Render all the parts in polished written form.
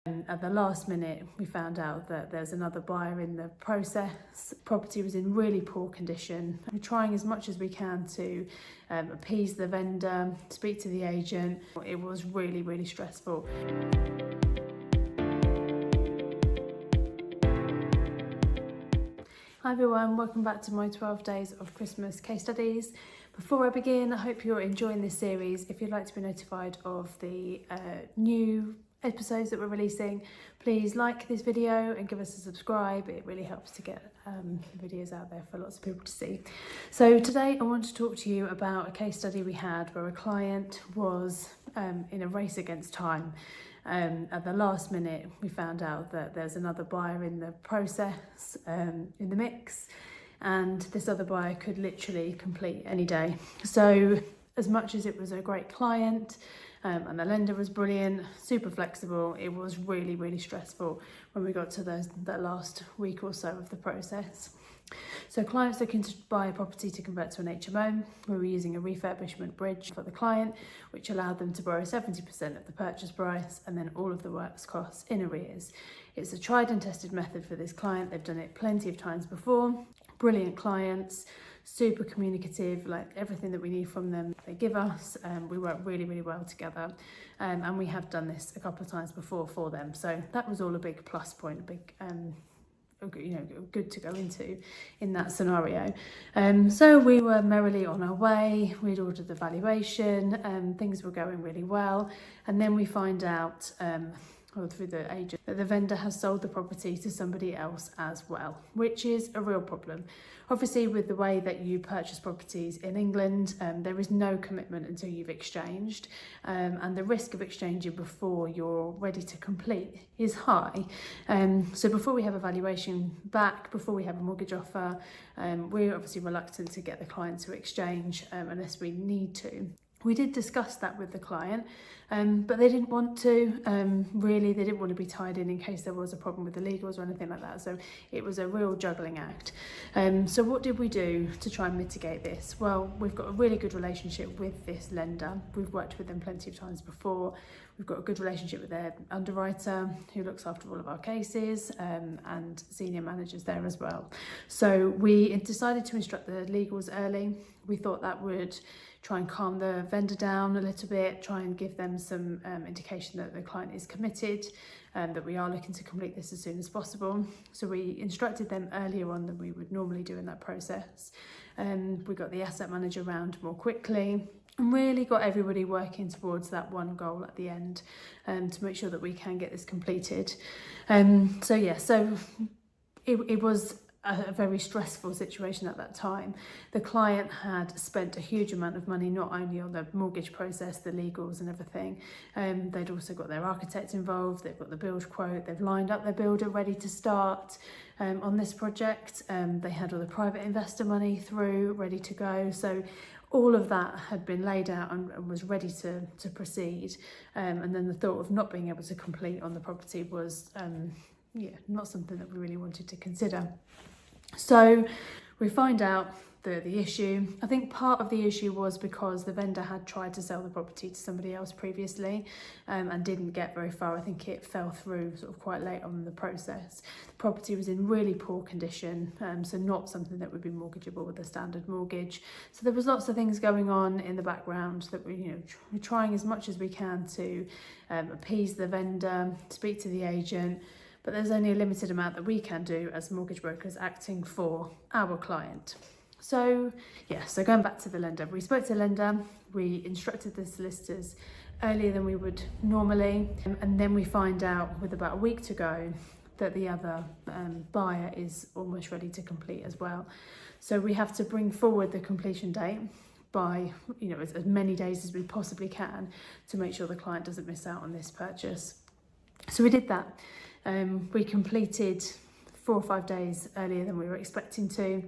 At the last minute, we found out that there's another buyer in the process. Property was in really poor condition. We're trying as much as we can to appease the vendor, speak to the agent. It was really, really stressful. Hi everyone, welcome back to my 12 days of Christmas case studies. Before I begin, I hope you're enjoying this series. If you'd like to be notified of the new episodes that we're releasing, please like this video and give us a subscribe. It really helps to get videos out there for lots of people to see. So today I want to talk to you about a case study we had where a client was in a race against time. At the last minute, we found out that there's another buyer in the process, in the mix, and this other buyer could literally complete any day. So as much as it was a great client, and the lender was brilliant, super flexible, it was really, really stressful when we got to that last week or so of the process. So clients looking to buy a property to convert to an HMO, we were using a refurbishment bridge for the client, which allowed them to borrow 70% of the purchase price and then all of the works costs in arrears. It's a tried and tested method for this client. They've done it plenty of times before. Brilliant clients, super communicative, like everything that we need from them they give us. We work really, really well together, and we have done this a couple of times before for them. So that was all a big plus point, a big good to go into in that scenario. So we were merrily on our way. We'd ordered the valuation, things were going really well, and then we find out through the agent that the vendor has sold the property to somebody else as well, which is a real problem. Obviously, with the way that you purchase properties in England, there is no commitment until you've exchanged, and the risk of exchanging before you're ready to complete is high. So before we have a valuation back, before we have a mortgage offer, we're obviously reluctant to get the client to exchange unless we need to. We did discuss that with the client, but they didn't want to, really, they didn't want to be tied in case there was a problem with the legals or anything like that. So it was a real juggling act. So what did we do to try and mitigate this? Well, we've got a really good relationship with this lender. We've worked with them plenty of times before. We've got a good relationship with their underwriter who looks after all of our cases, and senior managers there as well. So we decided to instruct the legals early. We thought that would try and calm the vendor down a little bit, try and give them some indication that the client is committed, and that we are looking to complete this as soon as possible. So we instructed them earlier on than we would normally do in that process. We got the asset manager round more quickly and really got everybody working towards that one goal at the end, to make sure that we can get this completed. So it was a very stressful situation at that time. The client had spent a huge amount of money, not only on the mortgage process, the legals and everything. They'd also got their architect involved, they've got the build quote, they've lined up their builder ready to start on this project. They had all the private investor money through, ready to go. So all of that had been laid out and was ready to proceed. And then the thought of not being able to complete on the property was not something that we really wanted to consider. So we find out the issue. I think part of the issue was because the vendor had tried to sell the property to somebody else previously, and didn't get very far. I think it fell through sort of quite late on in the process. The property was in really poor condition, so not something that would be mortgageable with a standard mortgage. So there was lots of things going on in the background that we're trying as much as we can to appease the vendor, speak to the agent, but there's only a limited amount that we can do as mortgage brokers acting for our client. So going back to the lender, we spoke to the lender, we instructed the solicitors earlier than we would normally, and then we find out with about a week to go that the other buyer is almost ready to complete as well. So we have to bring forward the completion date by as many days as we possibly can to make sure the client doesn't miss out on this purchase. So we did that. We completed 4 or 5 days earlier than we were expecting to.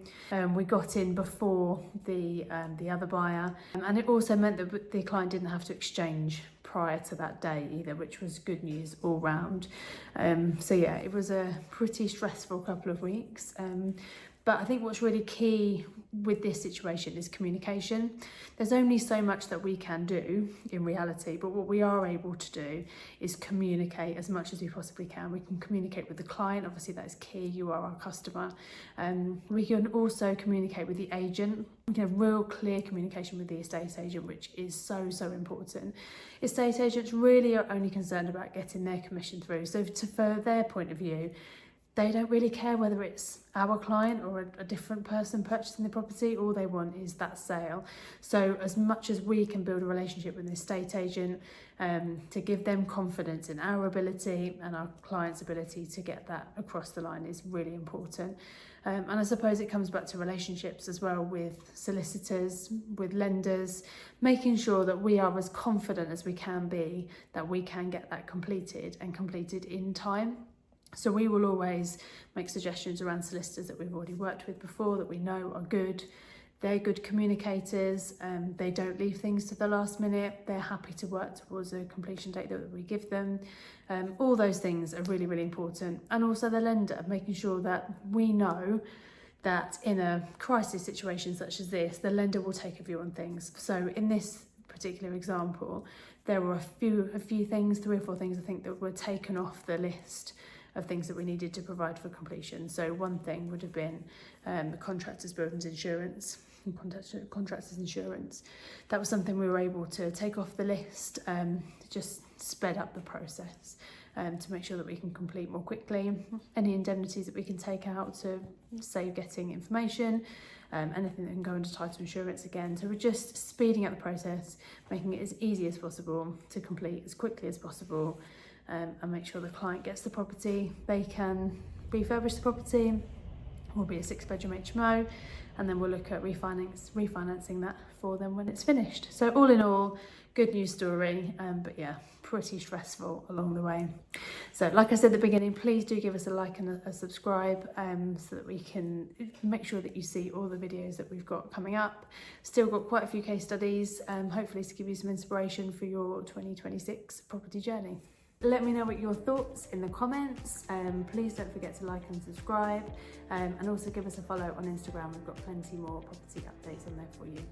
We got in before the other buyer, and it also meant that the client didn't have to exchange prior to that day either, which was good news all round. It was a pretty stressful couple of weeks. But I think what's really key with this situation is communication. There's only so much that we can do in reality, but what we are able to do is communicate as much as we possibly can. We can communicate with the client, obviously that is key, you are our customer. We can also communicate with the agent. We can have real clear communication with the estate agent, which is so important. Estate agents really are only concerned about getting their commission through. So for their point of view, they don't really care whether it's our client or a different person purchasing the property. All they want is that sale. So as much as we can build a relationship with an estate agent to give them confidence in our ability and our client's ability to get that across the line is really important. And I suppose it comes back to relationships as well with solicitors, with lenders, making sure that we are as confident as we can be that we can get that completed and completed in time. So we will always make suggestions around solicitors that we've already worked with before, that we know are good. They're good communicators, they don't leave things to the last minute. They're happy to work towards a completion date that we give them. All those things are really important. And also the lender, making sure that we know that in a crisis situation such as this, the lender will take a view on things. So in this particular example, there were a few things, 3 or 4 things I think that were taken off the list of things that we needed to provide for completion. So one thing would have been the contractor's buildings insurance, contractor's insurance. That was something we were able to take off the list, just sped up the process to make sure that we can complete more quickly. Any indemnities that we can take out to save getting information, anything that can go into title insurance again. So we're just speeding up the process, making it as easy as possible to complete as quickly as possible, and make sure the client gets the property. They can refurbish the property, will be a 6-bedroom HMO, and then we'll look at refinancing that for them when it's finished. So all in all, good news story, but yeah, pretty stressful along the way. So like I said at the beginning, please do give us a like and a subscribe so that we can make sure that you see all the videos that we've got coming up. Still got quite a few case studies, hopefully to give you some inspiration for your 2026 property journey. Let me know what your thoughts in the comments. Please don't forget to like and subscribe, and also give us a follow on Instagram. We've got plenty more property updates on there for you.